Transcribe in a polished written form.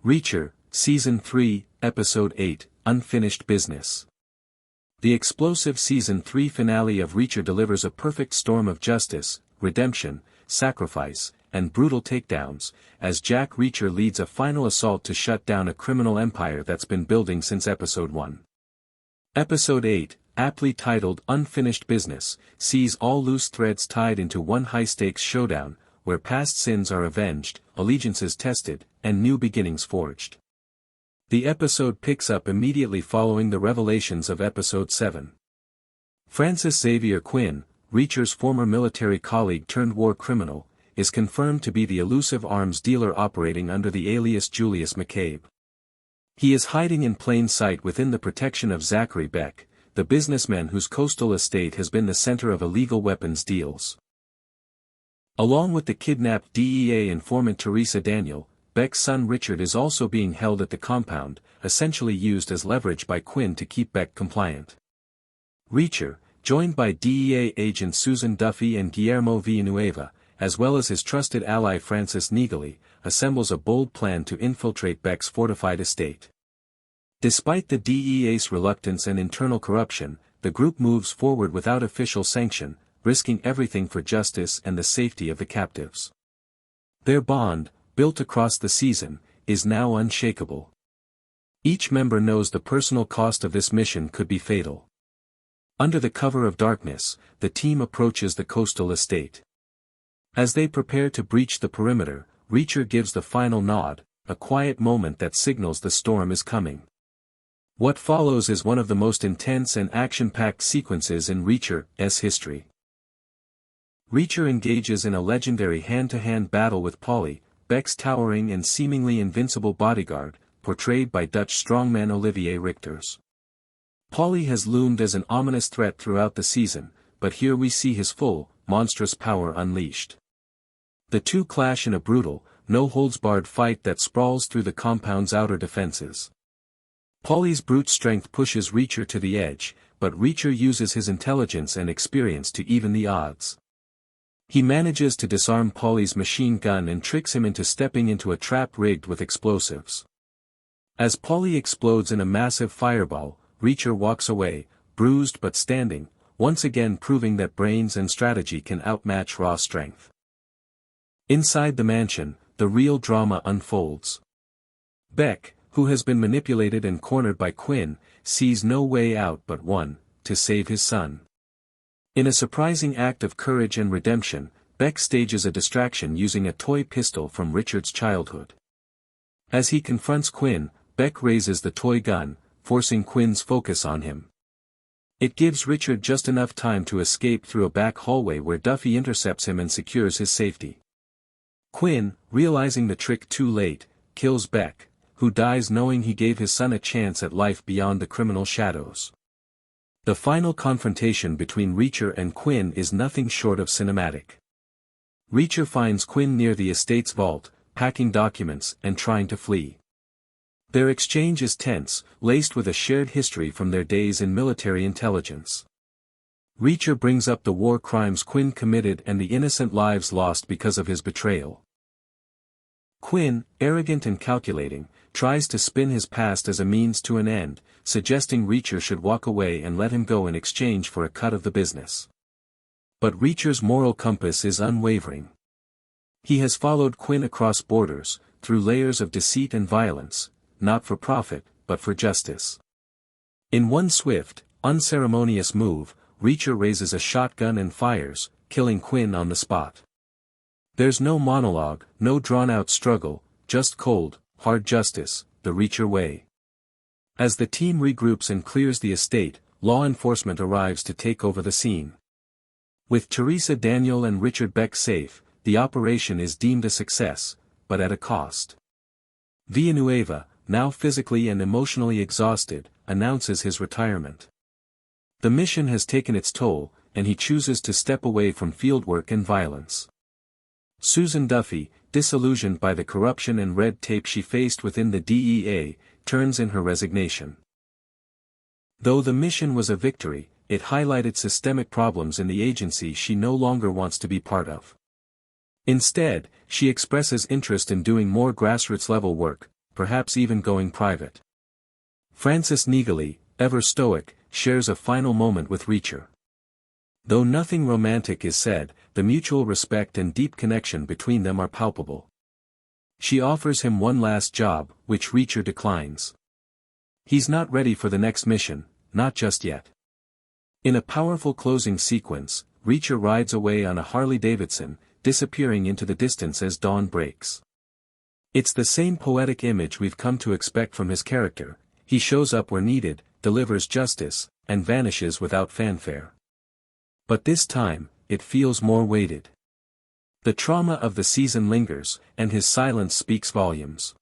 Reacher, Season 3, Episode 8, Unfinished Business. The explosive Season 3 finale of Reacher delivers a perfect storm of justice, redemption, sacrifice, and brutal takedowns, as Jack Reacher leads a final assault to shut down a criminal empire that's been building since Episode 1. Episode 8, aptly titled Unfinished Business, sees all loose threads tied into one high-stakes showdown, where past sins are avenged, allegiances tested, and new beginnings forged. The episode picks up immediately following the revelations of Episode 7. Francis Xavier Quinn, Reacher's former military colleague turned war criminal, is confirmed to be the elusive arms dealer operating under the alias Julius McCabe. He is hiding in plain sight within the protection of Zachary Beck, the businessman whose coastal estate has been the center of illegal weapons deals. Along with the kidnapped DEA informant Teresa Daniel, Beck's son Richard is also being held at the compound, essentially used as leverage by Quinn to keep Beck compliant. Reacher, joined by DEA agents Susan Duffy and Guillermo Villanueva, as well as his trusted ally Francis Neagley, assembles a bold plan to infiltrate Beck's fortified estate. Despite the DEA's reluctance and internal corruption, the group moves forward without official sanction, risking everything for justice and the safety of the captives. Their bond, built across the season, is now unshakable. Each member knows the personal cost of this mission could be fatal. Under the cover of darkness, the team approaches the coastal estate. As they prepare to breach the perimeter, Reacher gives the final nod, a quiet moment that signals the storm is coming. What follows is one of the most intense and action-packed sequences in Reacher's history. Reacher engages in a legendary hand-to-hand battle with Paulie, Beck's towering and seemingly invincible bodyguard, portrayed by Dutch strongman Olivier Richters. Paulie has loomed as an ominous threat throughout the season, but here we see his full, monstrous power unleashed. The two clash in a brutal, no-holds-barred fight that sprawls through the compound's outer defenses. Paulie's brute strength pushes Reacher to the edge, but Reacher uses his intelligence and experience to even the odds. He manages to disarm Paulie's machine gun and tricks him into stepping into a trap rigged with explosives. As Paulie explodes in a massive fireball, Reacher walks away, bruised but standing, once again proving that brains and strategy can outmatch raw strength. Inside the mansion, the real drama unfolds. Beck, who has been manipulated and cornered by Quinn, sees no way out but one, to save his son. In a surprising act of courage and redemption, Beck stages a distraction using a toy pistol from Richard's childhood. As he confronts Quinn, Beck raises the toy gun, forcing Quinn's focus on him. It gives Richard just enough time to escape through a back hallway where Duffy intercepts him and secures his safety. Quinn, realizing the trick too late, kills Beck, who dies knowing he gave his son a chance at life beyond the criminal shadows. The final confrontation between Reacher and Quinn is nothing short of cinematic. Reacher finds Quinn near the estate's vault, packing documents and trying to flee. Their exchange is tense, laced with a shared history from their days in military intelligence. Reacher brings up the war crimes Quinn committed and the innocent lives lost because of his betrayal. Quinn, arrogant and calculating, tries to spin his past as a means to an end, suggesting Reacher should walk away and let him go in exchange for a cut of the business. But Reacher's moral compass is unwavering. He has followed Quinn across borders, through layers of deceit and violence, not for profit, but for justice. In one swift, unceremonious move, Reacher raises a shotgun and fires, killing Quinn on the spot. There's no monologue, no drawn-out struggle, just cold, hard justice, the Reacher way. As the team regroups and clears the estate, law enforcement arrives to take over the scene. With Teresa Daniel and Richard Beck safe, the operation is deemed a success, but at a cost. Villanueva, now physically and emotionally exhausted, announces his retirement. The mission has taken its toll, and he chooses to step away from fieldwork and violence. Susan Duffy, disillusioned by the corruption and red tape she faced within the DEA, turns in her resignation. Though the mission was a victory, it highlighted systemic problems in the agency she no longer wants to be part of. Instead, she expresses interest in doing more grassroots-level work, perhaps even going private. Francis Neagley, ever stoic, shares a final moment with Richard. Though nothing romantic is said, the mutual respect and deep connection between them are palpable. She offers him one last job, which Richard declines. He's not ready for the next mission, not just yet. In a powerful closing sequence, Richard rides away on a Harley-Davidson, disappearing into the distance as dawn breaks. It's the same poetic image we've come to expect from his character. He shows up where needed, delivers justice, and vanishes without fanfare. But this time, it feels more weighted. The trauma of the season lingers, and his silence speaks volumes.